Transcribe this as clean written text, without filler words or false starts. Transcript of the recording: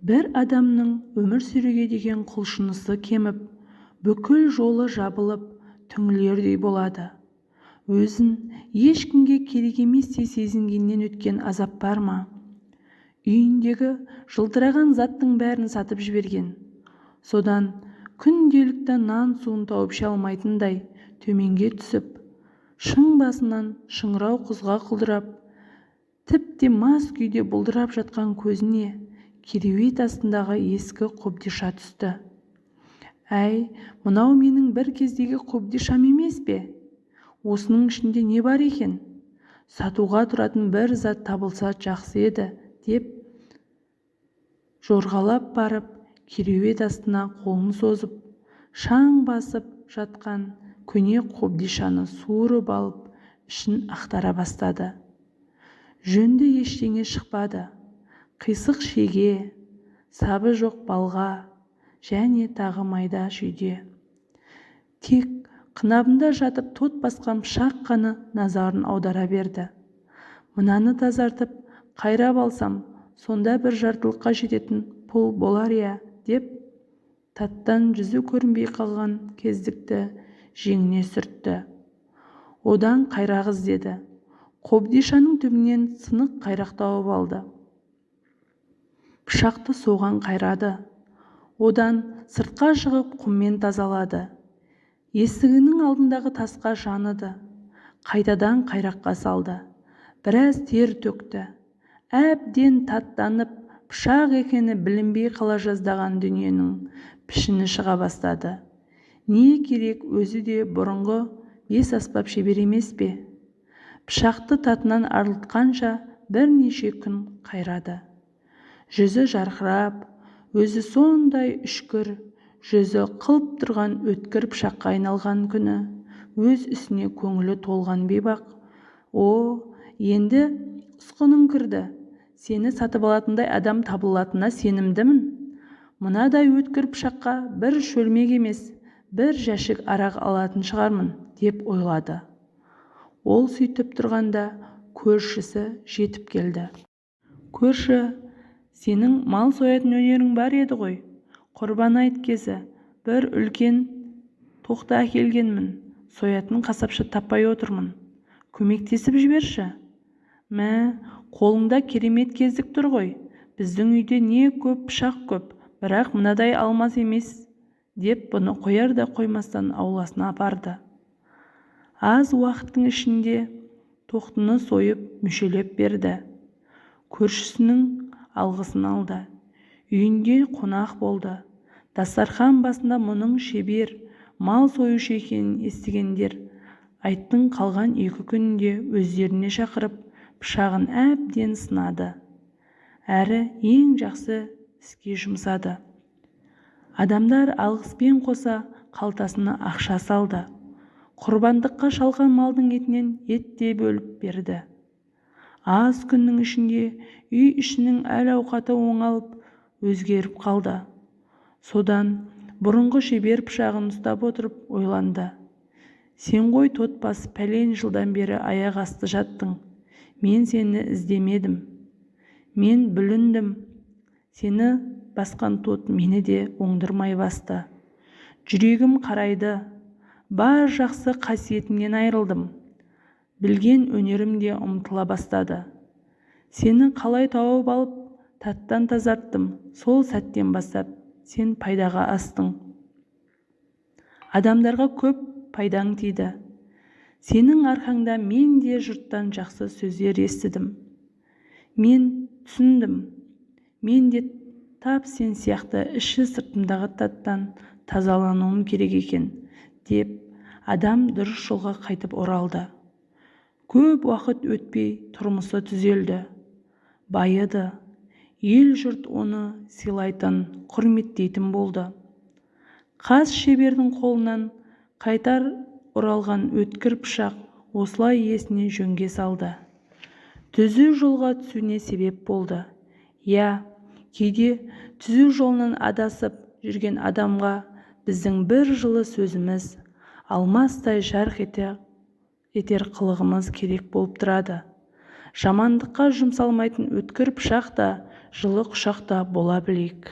бір адамның өмір сүруге деген құлшынысы кеміп, бүкіл жолы жабылып, түңілердей болады. Өзін ешкімге керек еместей сезінгеннен өткен азап бар ма? Үйіндегі жылтыраған заттың бәрін сатып жіберген. Содан күнделікті нан суын тауып іше алмайтындай төменге түсіп, шың басынан шыңырау құзға құлдырап, тіпті мас күйде бұлдырап жатқан көзіне кереует астындағы ескі қобдиша түсті. Әй, мынау менің бір кездегі қобдишам емес пе? Осының ішінде не бар екен? Сатуға тұратын бір зат табылса жақсы еді, деп жорғалап барып, кереует астына қолын созып, шаң басып жатқан көне қобдишаны суырып алып, ішін ақтара бастады. Жөнді ештеңе шықпады. Қисық шеге, сабы жоқ балға және тағы майда шүйде. Тек қынабында жатып тот басқан пышақ қана назарын аудара берді. Мынаны тазартып, қайрап алсам, сонда бір жартылыққа жететін пұл болар я, деп таттан жүзі көрінбей қалған кездікті жеңіне сүртті. Одан қайрақ іздеді. Қобдишаның түбінен сынық қайрақ тауып алды. Пышақты соған қайрады. Одан сыртқа шығып құммен тазалады. Есігінің алдындағы тасқа жаныды. Қайтадан қайраққа салды. Біраз тер төкті. Әбден таттанып, пышақ екені білінбей қала жаздаған дүниенің пішіні шыға бастады. Не керек, өзі де бұрынғы бес аспап шебер емес пе? Пышақты татынан арылтқанша бірнеше күн қайрады. Жүзі жарқырап, өзі сондай үшкір, жүзі қылып тұрған өткір пышаққа айналған күні, өз ісіне көңілі толған бейбақ. О, енді ұсқының кірді. Сені сатып алатындай адам табылатынына сенімдімін. Мынадай өткір пышаққа бір шөлмек емес, бір жәшік арақ алатын шығармын, деп ойлады. Ол сөйтіп тұрғанда көршісі жетіп келді. Көрші, сенің мал соятын өнерің бар еді ғой. Құрбан айт кезі бір үлкен тоқты әкелгенмін. Соятын қасапшы таппай отырмын. Көмектесіп жіберші. Мә, қолыңда керемет кездік тұр ғой. Біздің үйде не көп пышақ көп, бірақ мынадай алмас емес, деп бұны қояр да қоймастан ауласына апарды. Аз уақыттың ішінде тоқтыны сойып мүшелеп берді. Көршісінің алғысын алды. Үйінде қонақ болды. Дастархан басында мұның шебер, мал союшы екенін естігендер айттың қалған 2 күнінде өздеріне шақырып, пышағын әбден сынады. Әрі ең жақсы іске жұмсады. Адамдар алғыспен қоса қалтасына ақша салды. Құрбандыққа шалған малдың етінен ет те бөліп берді. Аз күннің ішінде үй ішінің әл-ауқаты оңалып, өзгеріп қалды. Содан бұрынғы шебер пышағын ұстап отырып ойланды. Сен ғой тотпас пәлен жылдан бері аяқ асты жаттың. Мен сені іздемедім. Мен бүліндім. Сені басқан тот мені де оңдырмай басты. Жүрегім қарайды. Бар жақсы қасиетімнен айырылдым. Білген өнерім де ұмтыла бастады. Сені қалай тауып алып, таттан тазарттым. Сол сәттен бастап сен пайдаға астың. Адамдарға көп пайдаң тиді. Сенің арқаңда мен де жұрттан жақсы сөздер естідім. Мен түсіндім. Мен де тап сен сияқты іші сыртымдағы таттан тазалануым керек екен, деп адам дұрыс жолға қайтып оралды. Көп уақыт өтпей тұрмысы түзелді. Байыды. Ел жұрт оны сыйлайтын, құрметтейтін болды. Қас шебердің қолынан қайтар оралған өткір пышақ осылай иесіне жөнге салды. Түзу жолға түсуіне себеп болды. Я, кейде түзу жолынан адасып жүрген адамға біздің бір жылы сөзіміз, алмастай жарқ етер қылығымыз керек болып тұрады. жамандыққа жұмсалмайтын өткір пышақ та жылы құшақ та бола білейік.